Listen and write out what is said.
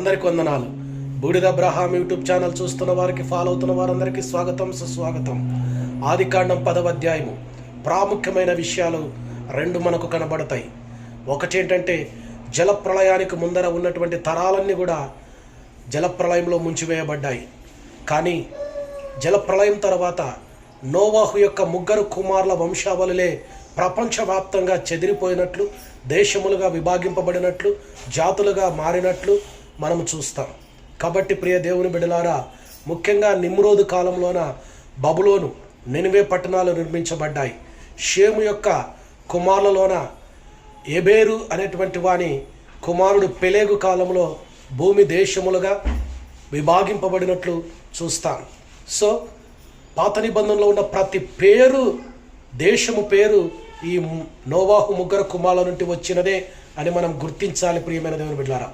అందరికి వందనాలు. బూడిద అబ్రహాం యూట్యూబ్ ఛానల్ చూస్తున్న వారికి, ఫాలో అవుతున్న వారందరికీ స్వాగతం, సుస్వాగతం. ఆదికాండం 10వ అధ్యాయము ప్రాముఖ్యమైన విషయాలు రెండు మనకు కనబడతాయి. ఒకటేంటంటే జలప్రళయానికి ముందర ఉన్నటువంటి తరాలన్నీ కూడా జలప్రళయంలో ముంచివేయబడ్డాయి. కానీ జలప్రళయం తర్వాత నోవాహు యొక్క ముగ్గురు కుమారుల వంశావళులే ప్రపంచవ్యాప్తంగా చెదిరిపోయినట్లు, దేశములుగా విభాగింపబడినట్లు, జాతులుగా మారినట్లు మనం చూస్తాం. కాబట్టి ప్రియ దేవుని బిడ్డలారా, ముఖ్యంగా నిమ్రోదు కాలంలోన బబులోను, నినివే పట్టణాలు నిర్మించబడ్డాయి. షేము యొక్క కుమారులలోన ఎబేరు అనేటువంటి వాని కుమారుడు పెలేగు కాలంలో భూమి దేశములుగా విభాగింపబడినట్లు చూస్తాం. సో పాత నిబంధనలో ఉన్న ప్రతి పేరు, దేశము పేరు ఈ నోవాహు ముగ్గురు కుమారుల నుండి వచ్చినదే అని మనం గుర్తించాలి ప్రియమైన దేవుని బిడ్డలారా.